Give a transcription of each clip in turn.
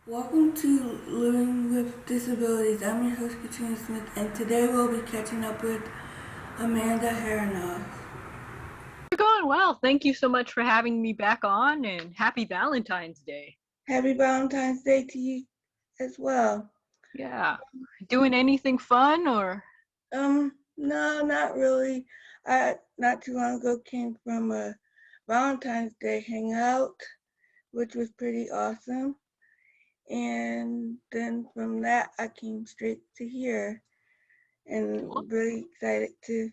Welcome to Living with Disabilities. I'm your host, Katrina Smith, and today we'll be catching up with Amanda Haranoff. We're going well. Thank you so much for having me back on, and happy Valentine's Day. Happy Valentine's Day to you as well. Yeah. Doing anything fun or? No, not really. I not too long ago came from a Valentine's Day hangout, which was pretty awesome. And then from that, I came straight to here, Cool. and really excited to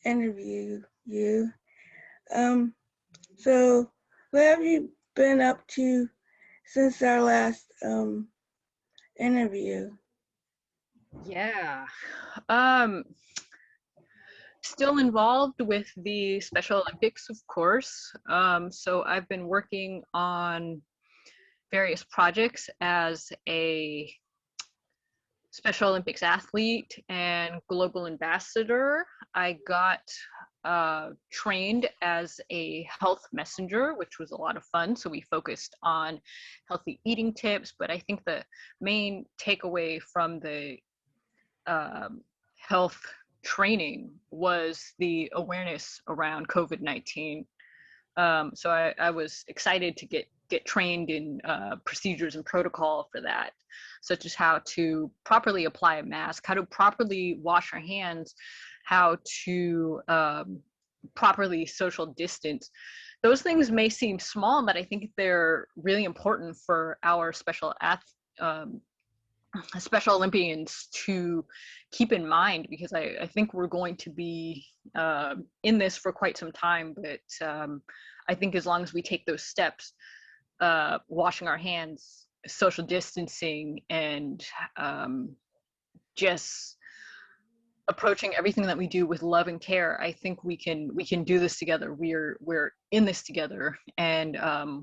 interview you. Um, so what have you been up to since our last interview? Yeah. Um, Still involved with the Special Olympics, of course. So I've been working on various projects as a Special Olympics athlete and global ambassador. I got trained as a health messenger, which was a lot of fun. So we focused on healthy eating tips, but I think the main takeaway from the health training was the awareness around COVID-19. So I was excited to get trained in procedures and protocol for that, such as how to properly apply a mask, how to properly wash our hands, how to properly social distance. Those things may seem small, but I think they're really important for our Special Olympians to keep in mind, because I think we're going to be in this for quite some time. But I think as long as we take those steps, washing our hands, social distancing, and just approaching everything that we do with love and care, I think we can do this together. We're in this together, and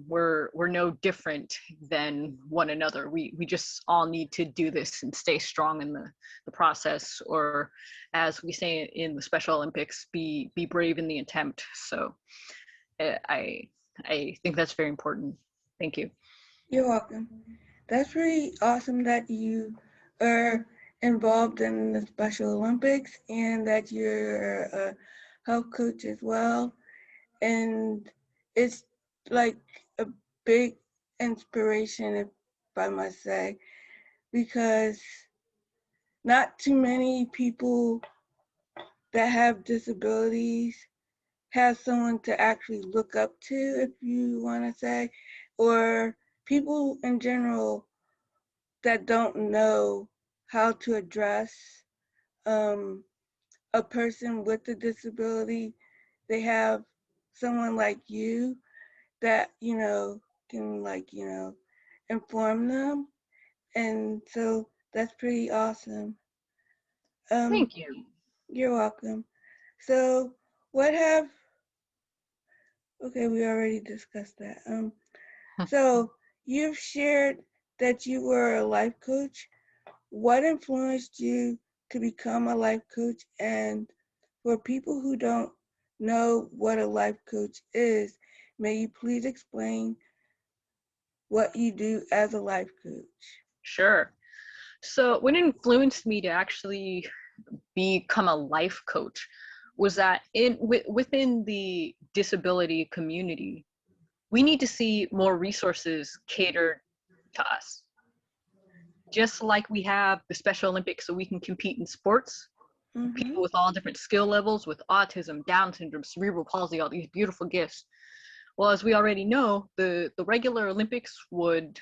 we're no different than one another. We just all need to do this and stay strong in the process, or as we say in the Special Olympics, be brave in the attempt. So I think that's very important. Thank you. You're welcome. That's really awesome that you are involved in the Special Olympics and that you're a health coach as well. And it's like a big inspiration, if I must say, because not too many people that have disabilities have someone to actually look up to, if you want to say, or people in general that don't know how to address um, a person with a disability. They have someone like you that, can inform them. And so that's pretty awesome. Um, Thank you. you're welcome. So what have, okay, we already discussed that. So you've shared that you were a life coach. What influenced you to become a life coach? And for people who don't know what a life coach is, may you please explain what you do as a life coach? Sure. So what influenced me to actually become a life coach was that within the disability community, we need to see more resources catered to us. Just like we have the Special Olympics so we can compete in sports, Mm-hmm. people with all different skill levels, with autism, Down syndrome, cerebral palsy, all these beautiful gifts. Well, as we already know, the regular Olympics would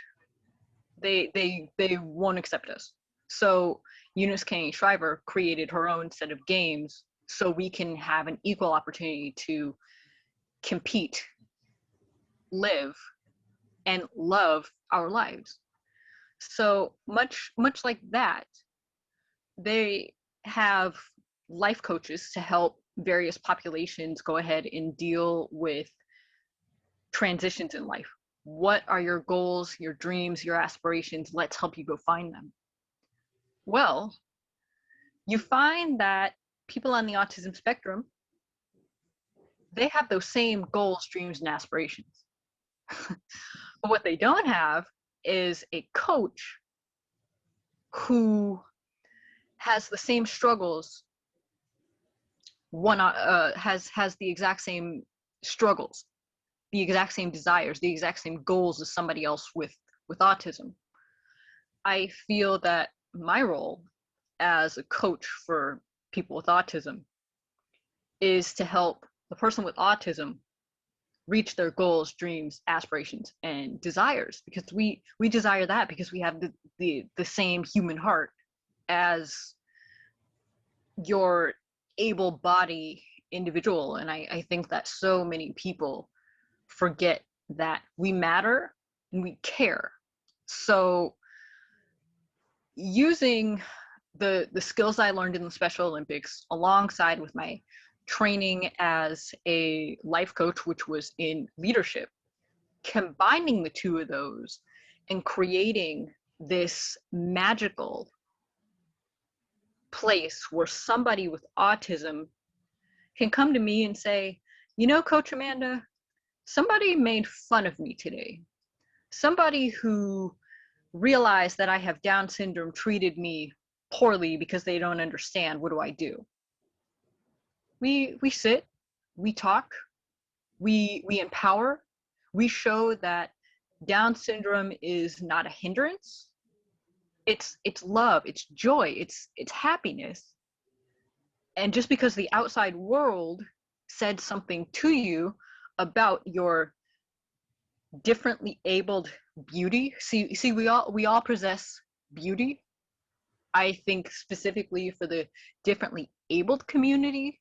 they won't accept us. So Eunice Kane Shriver created her own set of games so we can have an equal opportunity to compete, live, and love our lives. So much like that, they have life coaches to help various populations go ahead and deal with transitions in life. What are your goals, your dreams, your aspirations? Let's help you go find them. Well, you find that people on the autism spectrum, they have those same goals, dreams, and aspirations. But what they don't have is a coach who has the same struggles, has the exact same struggles, the exact same desires, the exact same goals as somebody else with autism. I feel that my role as a coach for people with autism is to help the person with autism reach their goals, dreams, aspirations, and desires, because we desire that because we have the same human heart as your able body individual. And I think that so many people forget that we matter and we care. So using the skills I learned in the Special Olympics alongside with my training as a life coach, which was in leadership, combining the two of those and creating this magical place where somebody with autism can come to me and say, you know, Coach Amanda, somebody made fun of me today. Somebody who realized that I have Down syndrome treated me poorly because they don't understand. What do I do? We sit, we talk, we empower, we show that Down syndrome is not a hindrance. It's love, it's joy, it's happiness. And just because the outside world said something to you about your differently abled beauty, see we all possess beauty. I think specifically for the differently abled community,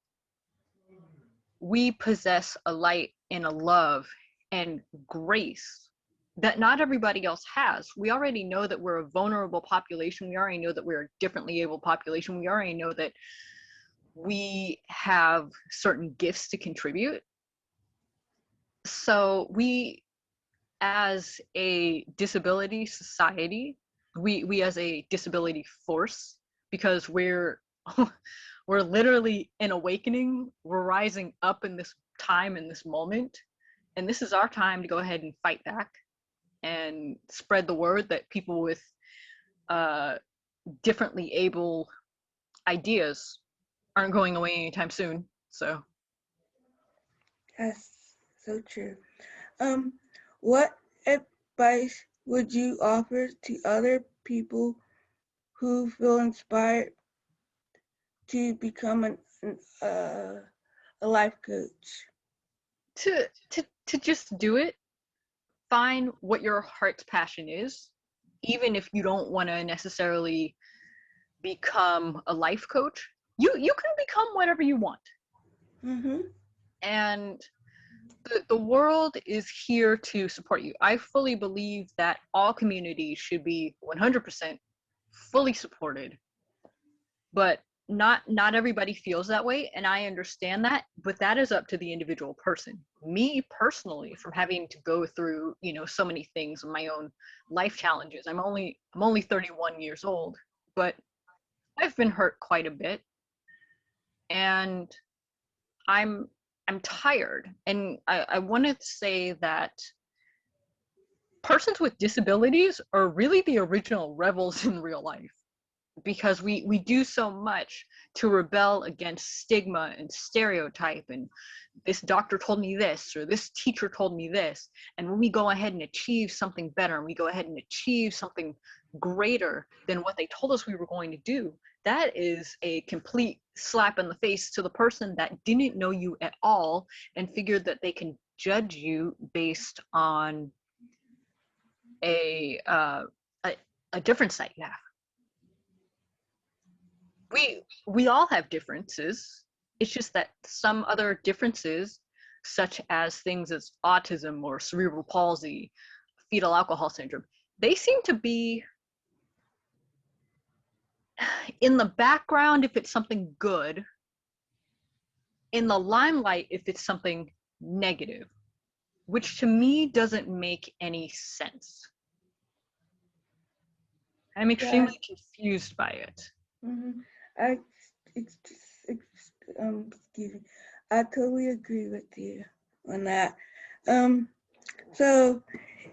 we possess a light and a love and grace that not everybody else has. We already know that we're a vulnerable population. We already know that we're a differently able population. We already know that we have certain gifts to contribute. So we, as a disability society, we as a disability force, because we're we're literally in awakening, we're rising up in this time, in this moment, and this is our time to go ahead and fight back and spread the word that people with differently able ideas aren't going away anytime soon. So That's so true. What advice would you offer to other people who feel inspired to become a life coach? to just do it. Find what your heart's passion is, even if you don't want to necessarily become a life coach. You can become whatever you want. Mm-hmm. And the world is here to support you. I fully believe that all communities should be 100% fully supported, but not everybody feels that way, and I understand that, but that is up to the individual person. Me personally, from having to go through, you know, so many things in my own life challenges. I'm only 31 years old, but I've been hurt quite a bit, and I'm tired. And I wanted to say that persons with disabilities are really the original rebels in real life, because we do so much to rebel against stigma and stereotype, and this doctor told me this, or this teacher told me this. And when we go ahead and achieve something better, and we go ahead and achieve something greater than what they told us we were going to do, that is a complete slap in the face to the person that didn't know you at all and figured that they can judge you based on a difference that you have. We all have differences. It's just that some other differences, such as things as autism or cerebral palsy, fetal alcohol syndrome, they seem to be in the background if it's something good, in the limelight if it's something negative, which to me doesn't make any sense. I'm extremely confused by it. Mm-hmm. I, excuse me. I totally agree with you on that. So,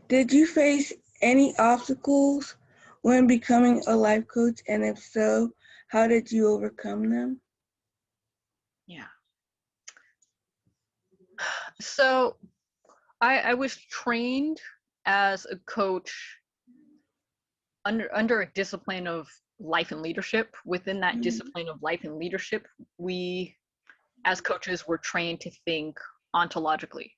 did you face any obstacles when becoming a life coach? And if so, how did you overcome them? Yeah. So I was trained as a coach under a discipline of life and leadership. Within that discipline of life and leadership, we as coaches were trained to think ontologically.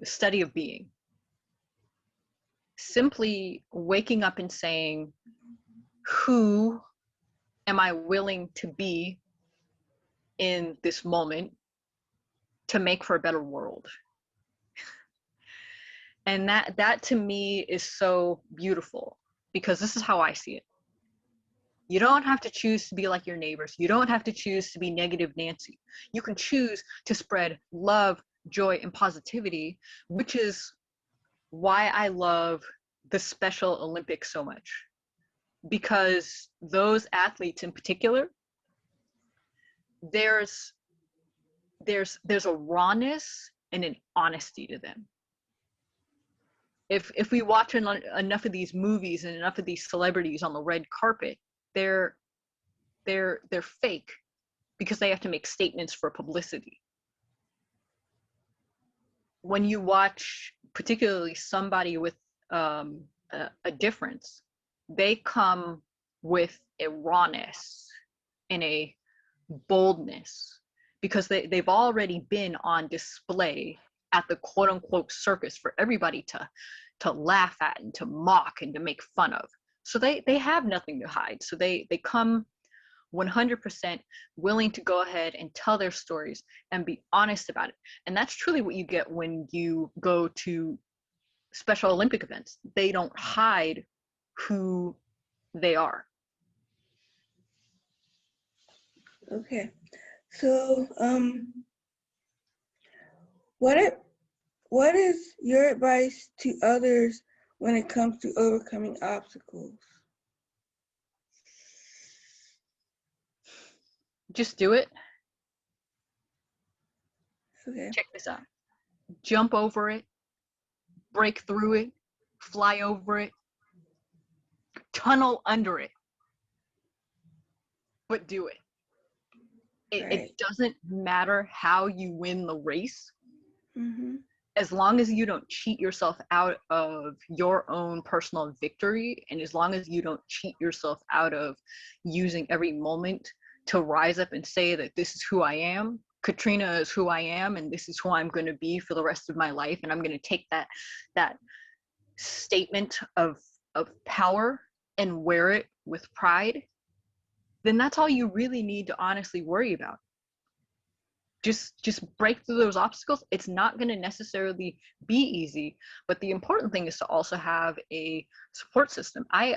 Study of being. Simply waking up and saying, who am I willing to be in this moment to make for a better world? And that to me is so beautiful, because this is how I see it. You don't have to choose to be like your neighbors. You don't have to choose to be negative Nancy. You can choose to spread love, joy, and positivity, which is why I love the Special Olympics so much. Because those athletes in particular, there's a rawness and an honesty to them. If we watch enough of these movies and enough of these celebrities on the red carpet, they're fake because they have to make statements for publicity. When you watch particularly somebody with a difference, they come with a rawness and a boldness because they've already been on display at the quote unquote circus for everybody to laugh at and to mock and to make fun of. So they have nothing to hide. So they come 100% willing to go ahead and tell their stories and be honest about it. And that's truly what you get when you go to Special Olympic events. They don't hide who they are. Okay. So, what is your advice to others when it comes to overcoming obstacles? Just do it. Okay. Check this out. Jump over it, break through it, fly over it, tunnel under it, but do it. It doesn't matter how you win the race. Mm-hmm. As long as you don't cheat yourself out of your own personal victory, and as long as you don't cheat yourself out of using every moment to rise up and say that this is who I am, Katrina is who I am, and this is who I'm going to be for the rest of my life, and I'm going to take that statement of power and wear it with pride, then that's all you really need to honestly worry about. Just break through those obstacles. It's not going to necessarily be easy, but the important thing is to also have a support system. I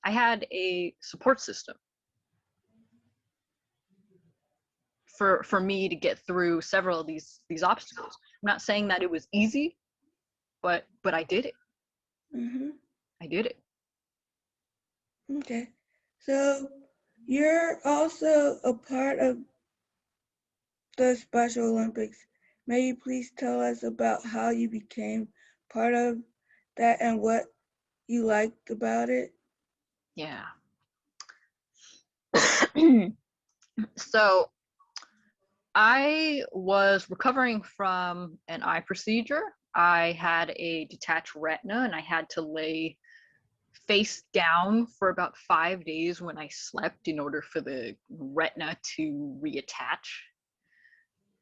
had a support system for me to get through several of these obstacles. I'm not saying that it was easy, but I did it. Mm-hmm. I did it. Okay. So you're also a part of the Special Olympics. May you please tell us about how you became part of that and what you liked about it? Yeah. So I was recovering from an eye procedure. I had a detached retina and I had to lay face down for about 5 days when I slept in order for the retina to reattach.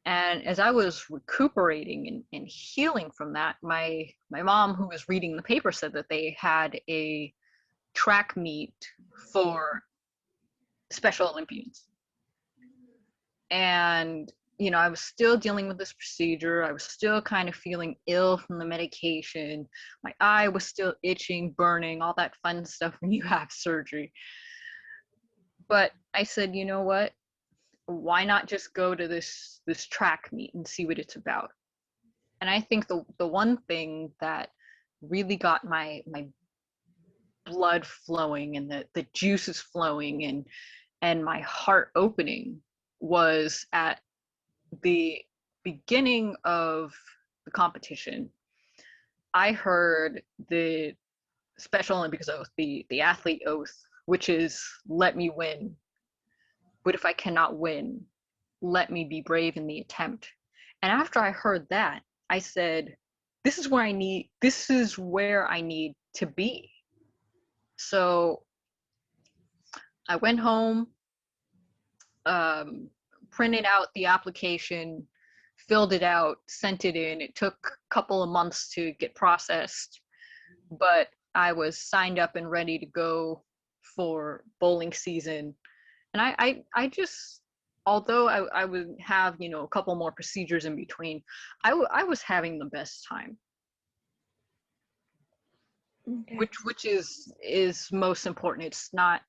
And as I was recuperating and healing from that, my mom, who was reading the paper, said that they had a track meet for Special Olympians. And I was still dealing with this procedure. I was still kind of feeling ill from the medication. My eye was still itching, burning, all that fun stuff when you have surgery. But I said, you know what? Why not just go to this track meet and see what it's about? And I think the one thing that really got my blood flowing and the juices flowing and my heart opening was at the beginning of the competition, I heard the Special Olympics oath, the athlete oath, which is let me win. But if I cannot win, let me be brave in the attempt. And after I heard that, I said, this is where I need to be. So I went home, printed out the application, filled it out, sent it in. It took a couple of months to get processed, but I was signed up and ready to go for bowling season. And I just, although I would have, a couple more procedures in between, I was having the best time, Okay. which is most important. It's not,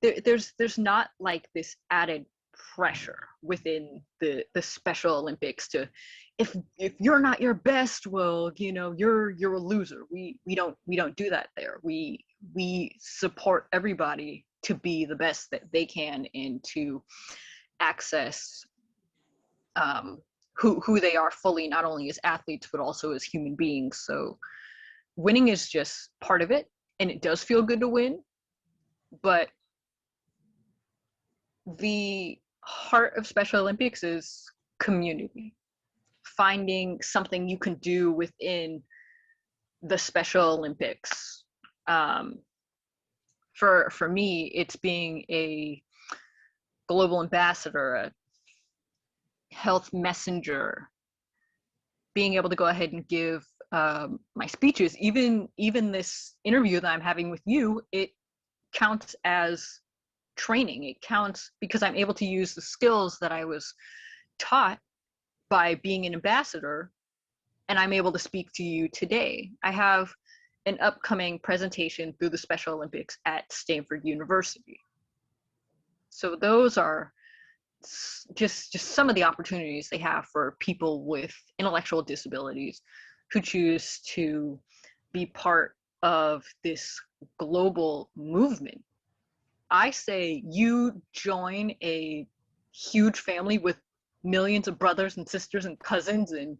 there's not like this added pressure within the Special Olympics to, if you're not your best, well, you're a loser. We don't do that there. We support everybody to be the best that they can and to access who they are fully, not only as athletes but also as human beings. So winning is just part of it, and it does feel good to win, but the heart of Special Olympics is community. Finding something you can do within the Special Olympics. For me, it's being a global ambassador, a health messenger, being able to go ahead and give my speeches. Even this interview that I'm having with you, it counts as training. It counts because I'm able to use the skills that I was taught by being an ambassador, and I'm able to speak to you today. I have an upcoming presentation through the Special Olympics at Stanford University. So those are just some of the opportunities they have for people with intellectual disabilities who choose to be part of this global movement. I say you join a huge family with millions of brothers and sisters and cousins and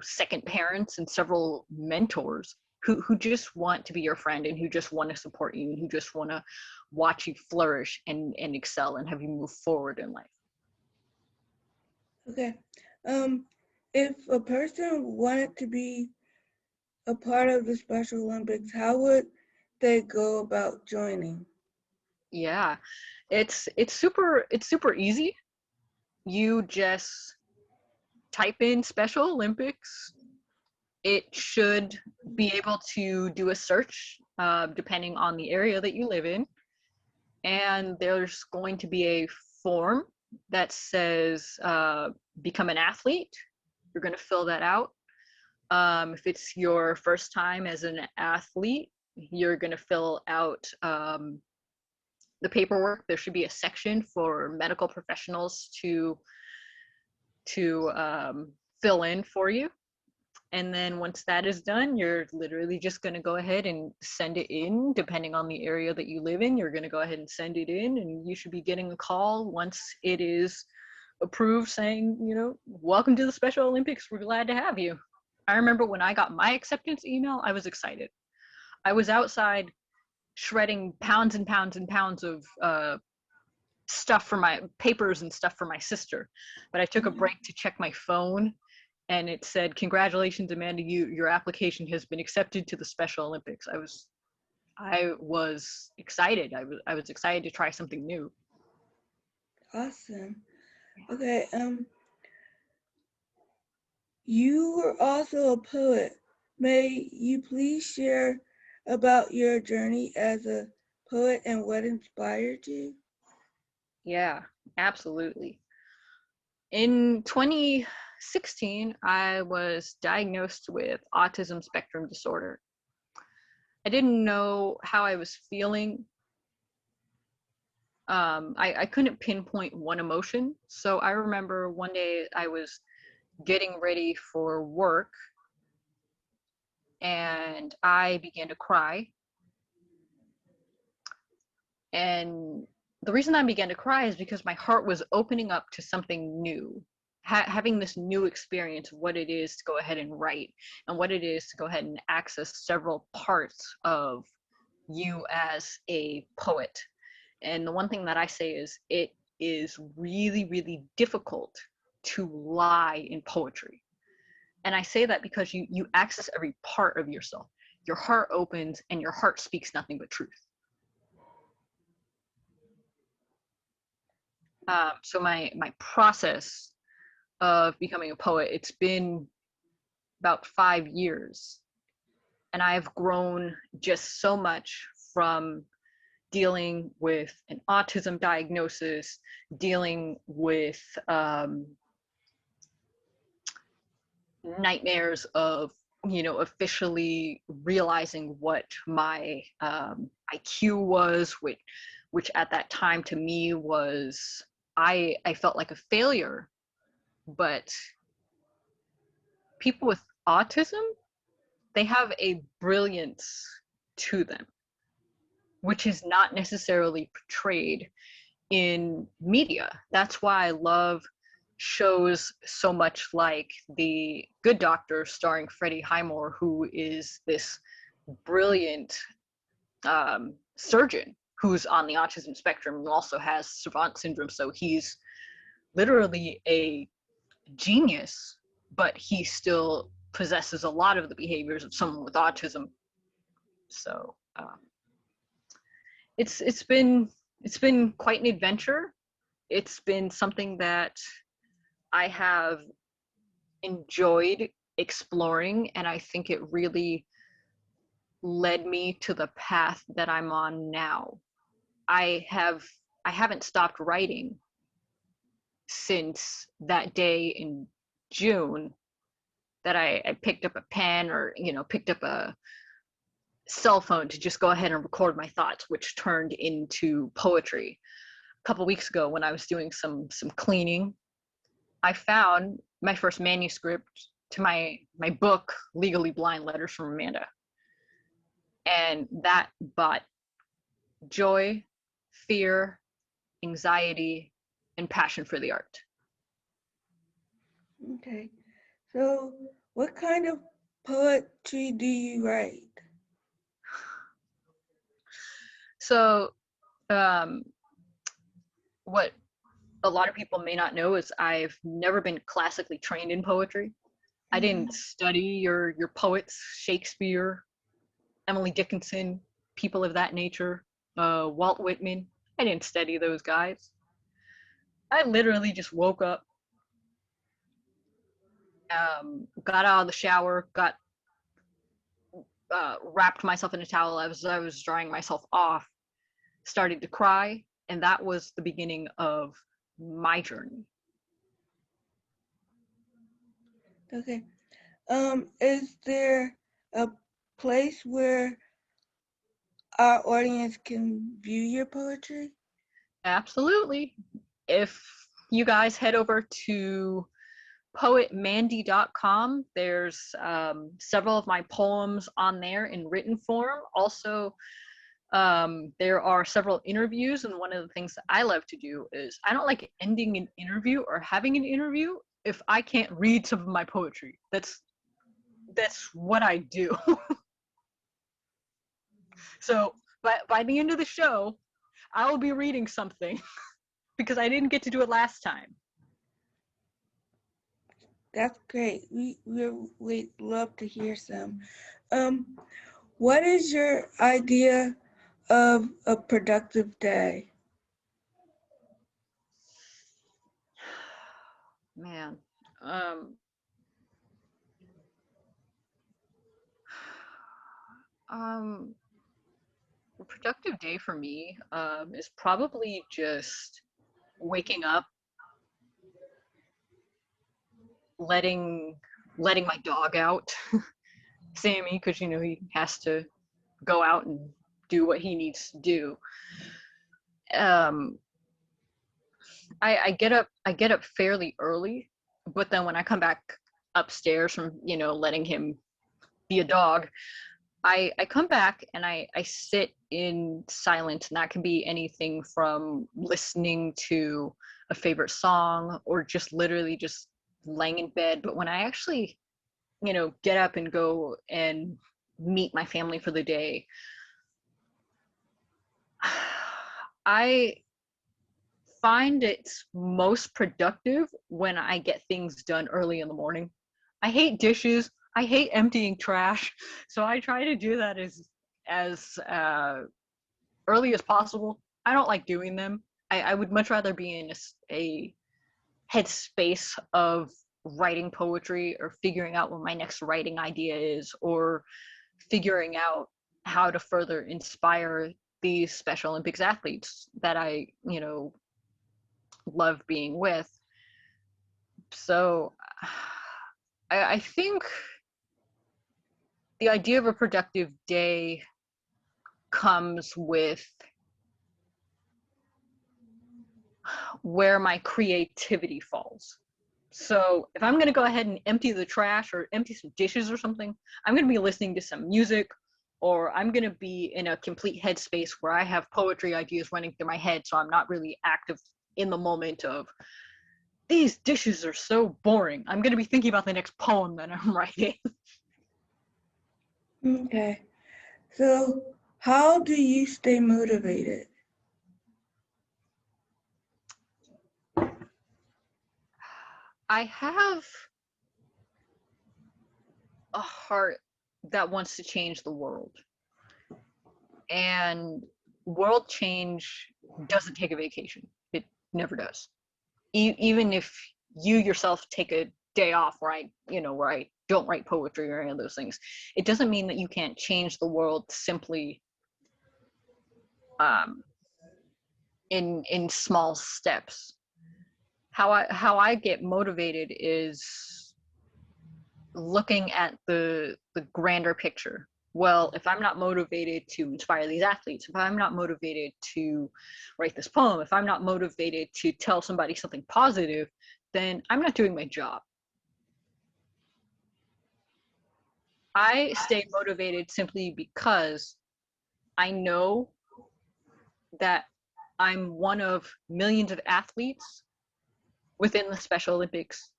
second parents and several mentors who just want to be your friend and who just want to support you and who just want to watch you flourish and excel and have you move forward in life. Okay. If a person wanted to be a part of the Special Olympics, how would they go about joining? Yeah, it's super easy. You just type in Special Olympics. It should be able to do a search depending on the area that you live in. And there's going to be a form that says become an athlete. You're going to fill that out. If it's your first time as an athlete, you're going to fill out the paperwork. There should be a section for medical professionals to fill in for you. And then once that is done, you're literally just going to go ahead and send it in. Depending on the area that you live in, you're going to go ahead and send it in, and you should be getting a call once it is approved saying, welcome to the Special Olympics. We're glad to have you. I remember when I got my acceptance email, I was excited. I was outside shredding pounds and pounds and pounds of stuff for my papers and stuff for my sister. But I took a break to check my phone, and it said, congratulations, Amanda, your application has been accepted to the Special Olympics. I was excited. I was excited to try something new. Awesome. Okay. You were also a poet. May you please share about your journey as a poet and what inspired you? Yeah, absolutely. In 2016, I was diagnosed with autism spectrum disorder. I didn't know how I was feeling. I couldn't pinpoint one emotion. So I remember one day I was getting ready for work and I began to cry. And the reason I began to cry is because my heart was opening up to something new having this new experience of what it is to go ahead and write, and what it is to go ahead and access several parts of you as a poet. And the one thing that I say is it is really, really difficult to lie in poetry. And I say that because you access every part of yourself. Your heart opens and your heart speaks nothing but truth. So my process of becoming a poet, it's been about 5 years, and I've grown just so much from dealing with an autism diagnosis, dealing with nightmares of officially realizing what my IQ was, which at that time to me was I felt like a failure. But people with autism, they have a brilliance to them, which is not necessarily portrayed in media. That's why I love shows so much like The Good Doctor, starring Freddie Highmore, who is this brilliant surgeon who's on the autism spectrum and also has savant syndrome. So he's literally a genius, but he still possesses a lot of the behaviors of someone with autism. So it's been quite an adventure. It's been something that I have enjoyed exploring, and I think it really led me to the path that I'm on now. I haven't stopped writing since that day in June that I picked up a pen, or picked up a cell phone to just go ahead and record my thoughts, which turned into poetry. A couple weeks ago, when I was doing some cleaning, I found my first manuscript to my book, Legally Blind: Letters from Amanda. And that brought joy, fear, anxiety, and passion for the art. Okay. So what kind of poetry do you write? So what a lot of people may not know is I've never been classically trained in poetry. I didn't study your poets, Shakespeare, Emily Dickinson, people of that nature, Walt Whitman. I didn't study those guys. I literally just woke up, got out of the shower, wrapped myself in a towel as I was drying myself off, started to cry, and that was the beginning of my journey. Okay. Is there a place where our audience can view your poetry? Absolutely. If you guys head over to poetmandy.com, there's several of my poems on there in written form. Also, there are several interviews, and one of the things that I love to do is I don't like ending an interview or having an interview if I can't read some of my poetry. That's what I do. So by the end of the show, I will be reading something because I didn't get to do it last time. That's great. We'd love to hear some. What is your idea of a productive day? Man, a productive day for me is probably just waking up, letting my dog out, Sammy, because he has to go out and do what he needs to do. I get up fairly early, but then when I come back upstairs from letting him be a dog, I come back and I sit in silence, and that can be anything from listening to a favorite song or just literally just laying in bed, but when I actually, get up and go and meet my family for the day, I find it's most productive when I get things done early in the morning. I hate dishes. I hate emptying trash. So I try to do that as early as possible. I don't like doing them. I would much rather be in a headspace of writing poetry or figuring out what my next writing idea is, or figuring out how to further inspire these Special Olympics athletes that I, love being with. So I think the idea of a productive day comes with where my creativity falls. So if I'm going to go ahead and empty the trash or empty some dishes or something, I'm going to be listening to some music, or I'm going to be in a complete headspace where I have poetry ideas running through my head. So I'm not really active in the moment of, these dishes are so boring. I'm going to be thinking about the next poem that I'm writing. Okay. So how do you stay motivated? I have a heart that wants to change the world. And world change doesn't take a vacation. It never does. Even if you yourself take a day off where I don't write poetry or any of those things, it doesn't mean that you can't change the world simply in small steps. How I get motivated is looking at the grander picture. Well, if I'm not motivated to inspire these athletes, if I'm not motivated to write this poem, if I'm not motivated to tell somebody something positive, then I'm not doing my job. I stay motivated simply because I know that I'm one of millions of athletes within the Special Olympics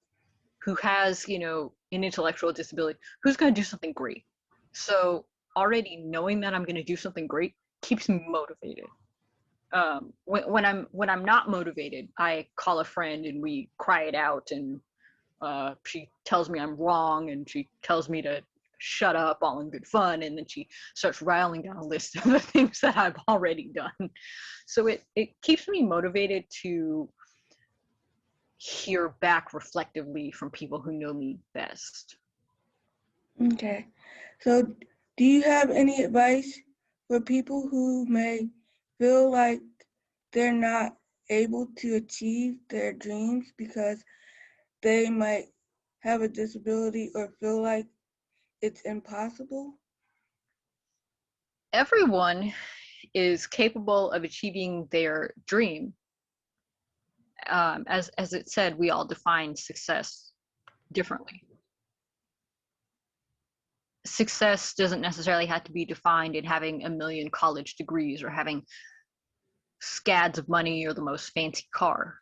who has, an intellectual disability, who's going to do something great. So already knowing that I'm going to do something great keeps me motivated. When I'm not motivated, I call a friend and we cry it out, and she tells me I'm wrong, and she tells me to shut up, all in good fun, and then she starts rattling down a list of the things that I've already done. So it keeps me motivated to hear back reflectively from people who know me best. Okay. So do you have any advice for people who may feel like they're not able to achieve their dreams because they might have a disability or feel like it's impossible? Everyone is capable of achieving their dream. As it said, we all define success differently. Success doesn't necessarily have to be defined in having a million college degrees or having scads of money or the most fancy car.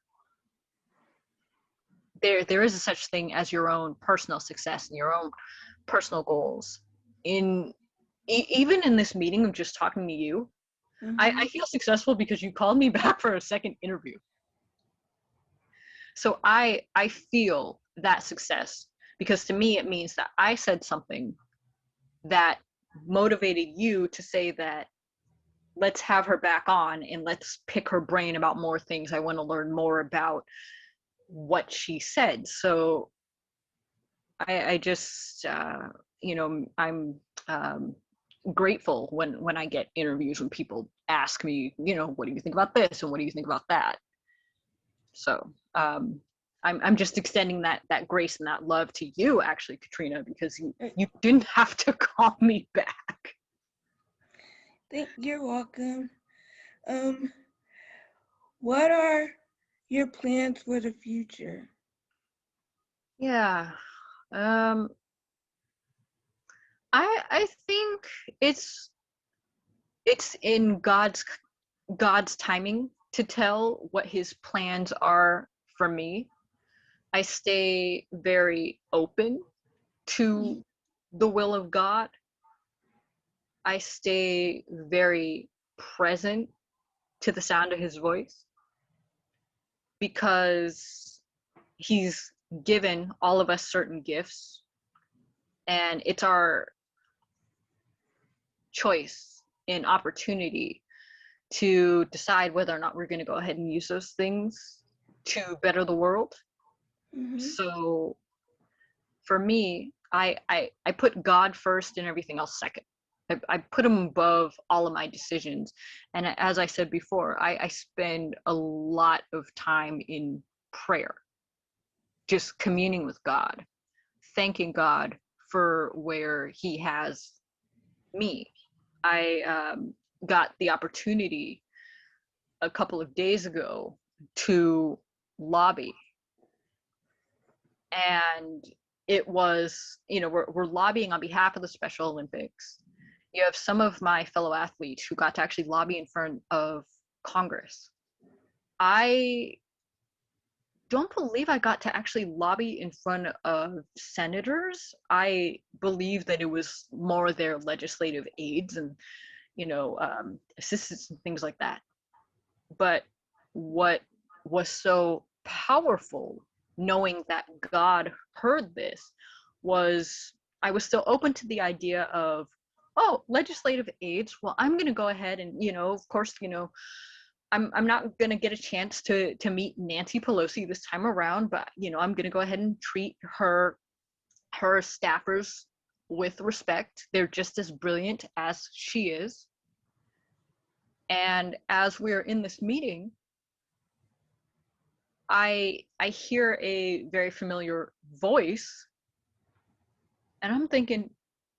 There is a such thing as your own personal success and your own personal goals. Even in this meeting of just talking to you, I feel successful because you called me back for a second interview. So I feel that success because to me it means that I said something that motivated you to say that let's have her back on and let's pick her brain about more things. I want to learn more about what she said. So I just I'm grateful when I get interviews, when people ask me, what do you think about this and what do you think about that? So I'm just extending that grace and that love to you, actually, Katrina, because you didn't have to call me back. You're welcome. What are your plans for the future? Yeah. I think it's in God's timing to tell what his plans are for me. I stay very open to the will of God. I stay very present to the sound of his voice because he's given all of us certain gifts, and it's our choice and opportunity to decide whether or not we're going to go ahead and use those things to better the world. Mhm. So for me, I put God first and everything else second. I put him above all of my decisions. And as I said before, I spend a lot of time in prayer, just communing with God, thanking God for where he has me. I got the opportunity a couple of days ago to lobby, and it was, we're lobbying on behalf of the Special Olympics. You have some of my fellow athletes who got to actually lobby in front of Congress. I don't believe I got to actually lobby in front of senators. I believe that it was more their legislative aides and, assistants and things like that. But what was so powerful, knowing that God heard this, was I was still open to the idea of, oh, legislative aides. Well, I'm going to go ahead and, of course, I'm not going to get a chance to meet Nancy Pelosi this time around, but, I'm going to go ahead and treat her staffers with respect. They're just as brilliant as she is. And as we're in this meeting, I hear a very familiar voice, and I'm thinking,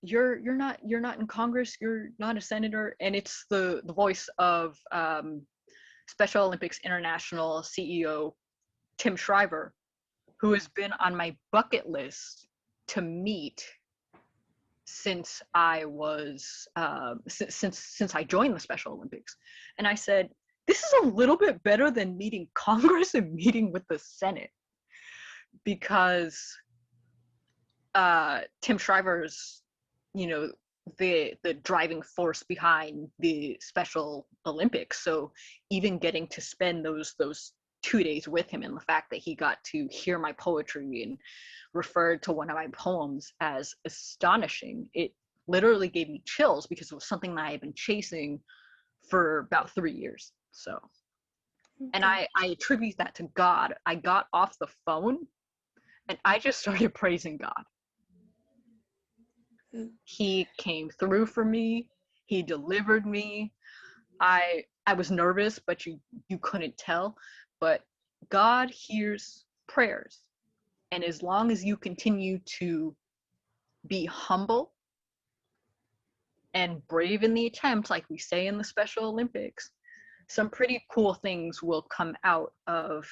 you're not in Congress, you're not a senator, and it's the voice of Special Olympics International CEO Tim Shriver, who has been on my bucket list to meet since I was since I joined the Special Olympics. And I said, this is a little bit better than meeting Congress and meeting with the Senate, because Tim Shriver's, the driving force behind the Special Olympics. So even getting to spend those 2 days with him, and the fact that he got to hear my poetry and referred to one of my poems as astonishing, it literally gave me chills, because it was something that I had been chasing for about 3 years. So, and I attribute that to God. I got off the phone and I just started praising God. He came through for me. He delivered me. I was nervous, but you couldn't tell. But God hears prayers. And as long as you continue to be humble and brave in the attempt, like we say in the Special Olympics, some pretty cool things will come out of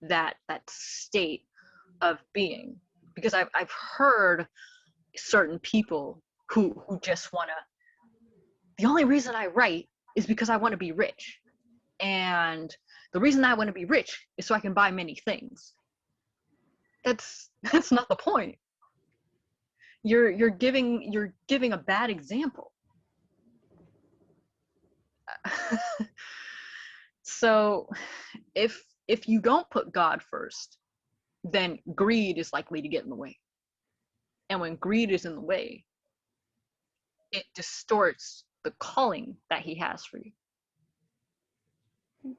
that state of being. Because I've heard certain people who just want to, the only reason I write is because I want to be rich, and the reason I want to be rich is so I can buy many things. That's not the point. You're giving a bad example. So if you don't put God first, then greed is likely to get in the way. And when greed is in the way, it distorts the calling that he has for you.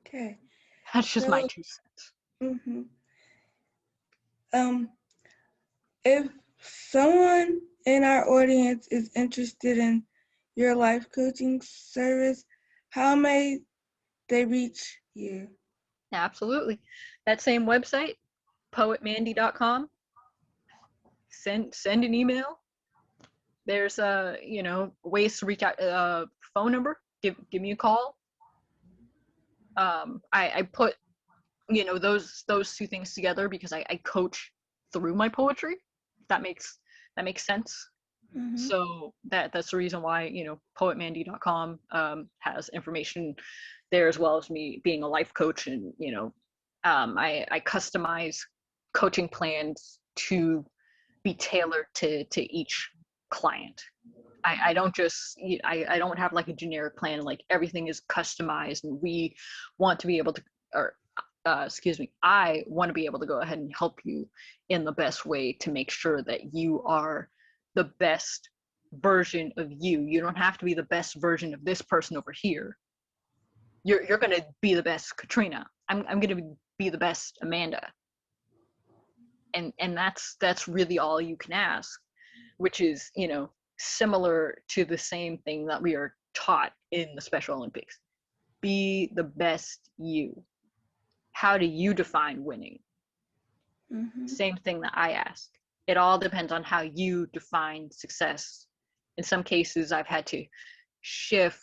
Okay. That's just my 2 cents. Mm-hmm. If someone in our audience is interested in your life coaching service, how may they reach you? Absolutely. That same website, poetmandy.com. Send an email. There's ways to reach out. Phone number. Give me a call. I put those 2 things together because I coach through my poetry. That makes sense. Mm-hmm. So that's the reason why poetmandy.com has information there, as well as me being a life coach, and I customize coaching plans to be tailored to each client. I don't just I don't have like a generic plan, like everything is customized and we want to be able to, or I want to be able to go ahead and help you in the best way to make sure that you are the best version of you. You don't have to be the best version of this person over here. You're gonna be the best Katrina. I'm gonna be the best Amanda. And that's really all you can ask, which is, you know, similar to the same thing that we are taught in the Special Olympics. Be the best you. How do you define winning? Mm-hmm. Same thing that I ask. It all depends on how you define success. In some cases, I've had to shift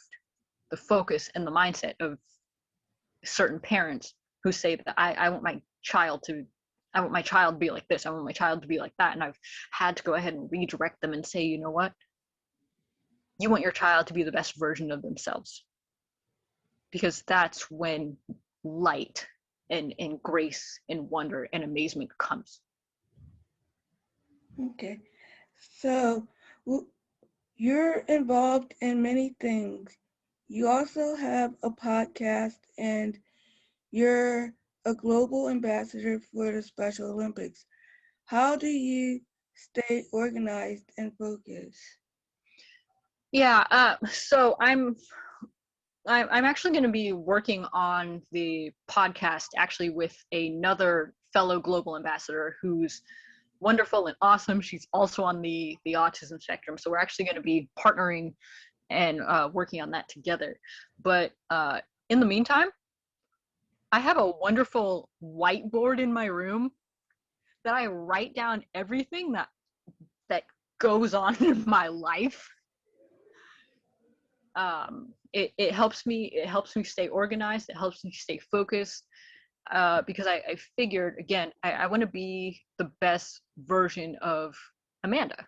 the focus and the mindset of certain parents who say that I want my child to be like this, I want my child to be like that. And I've had to go ahead and redirect them and say, you know what? You want your child to be the best version of themselves. Because that's when light and grace and wonder and amazement comes. Okay. So you're involved in many things. You also have a podcast and you're a global ambassador for the Special Olympics. How do you stay organized and focused? Yeah, so I'm actually going to be working on the podcast actually with another fellow global ambassador who's wonderful and awesome. She's also on the autism spectrum, so we're actually going to be partnering and working on that together. But in the meantime, I have a wonderful whiteboard in my room that I write down everything that goes on in my life. It helps me stay organized. It helps me stay focused, because I figured, again, I want to be the best version of Amanda.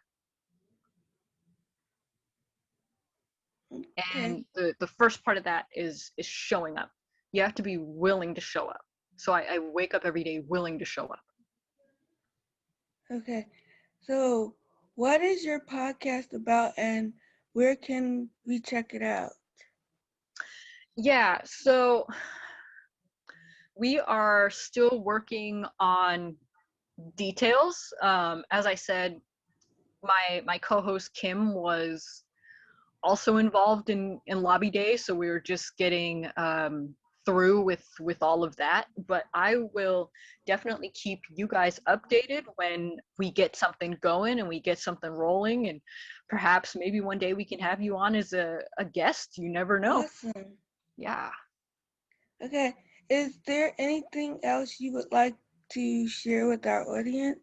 Okay. And the first part of that is showing up. You have to be willing to show up. So I wake up every day willing to show up. Okay. So what is your podcast about and where can we check it out? Yeah, so we are still working on details. As I said, my co-host Kim was also involved in lobby day, so we were just getting through with all of that. But I will definitely keep you guys updated when we get something going and we get something rolling, and perhaps maybe one day we can have you on as a guest. You never know. Awesome. Yeah. Okay. Is there anything else you would like to share with our audience?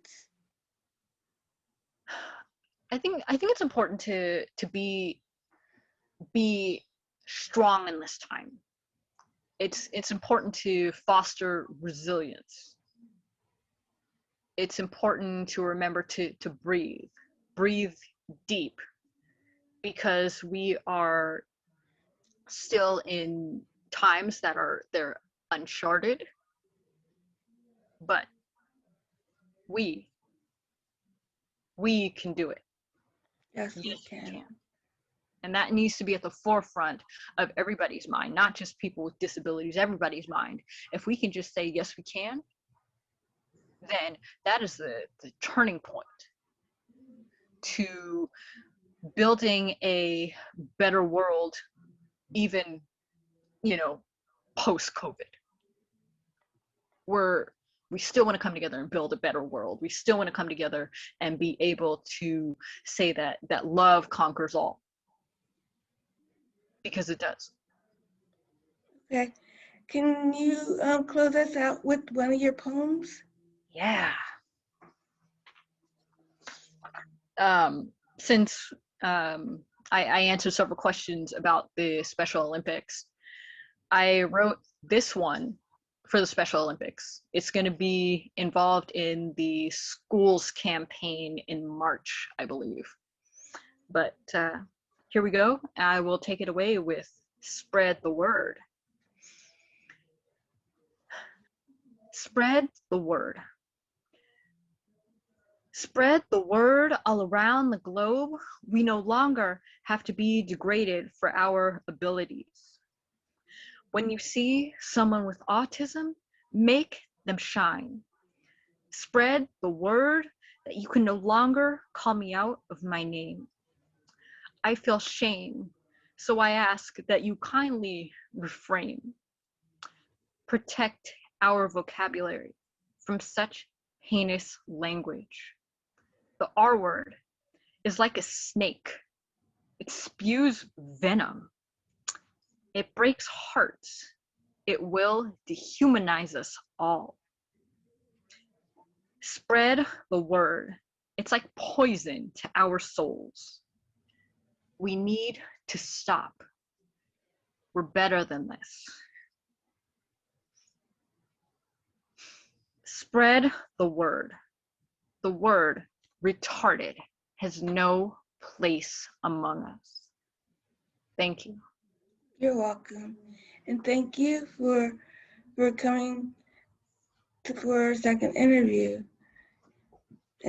I think it's important to be strong in this time. It's important to foster resilience. It's important to remember to breathe deep, because we are still in times that they're uncharted, but we can do it. Yes, we Yes, we can. can. And that needs to be at the forefront of everybody's mind, not just people with disabilities, everybody's mind. If we can just say, yes, we can, then that is the turning point to building a better world, even, you know, post-COVID. We still want to come together and build a better world. We still want to come together and be able to say that love conquers all. Because it does. Okay. Can you close us out with one of your poems? Yeah. Since I answered several questions about the Special Olympics, I wrote this one for the Special Olympics. It's going to be involved in the schools campaign in March, I believe. But here we go. I will take it away with Spread the Word. Spread the word. Spread the word all around the globe. We no longer have to be degraded for our abilities. When you see someone with autism, make them shine. Spread the word that you can no longer call me out of my name. I feel shame, so I ask that you kindly refrain. Protect our vocabulary from such heinous language. The R word is like a snake. It spews venom. It breaks hearts. It will dehumanize us all. Spread the word. It's like poison to our souls. We need to stop. We're better than this. Spread the word. The word retarded has no place among us. Thank you. You're welcome. And thank you for coming for a second interview.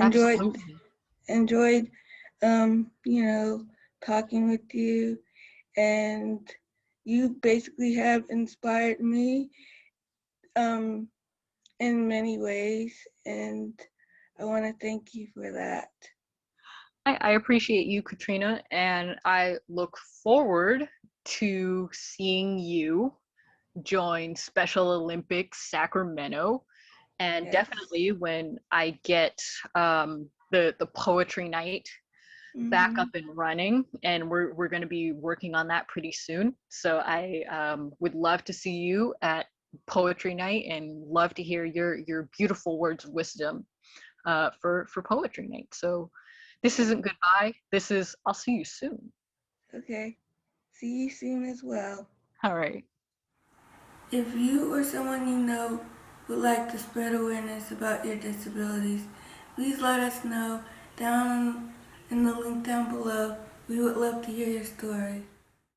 Absolutely. Enjoyed talking with you, and you basically have inspired me in many ways, and I want to thank you for that. I appreciate you, Katrina, and I look forward to seeing you join Special Olympics Sacramento. And Yes. definitely when I get the poetry night back up and running, and we're going to be working on that pretty soon. So I would love to see you at poetry night and love to hear your beautiful words of wisdom for poetry night. So this isn't goodbye. This is I'll see you soon. Okay. See you soon as well. All right. If you or someone you know would like to spread awareness about your disabilities, please let us know down in the link down below. We would love to hear your story.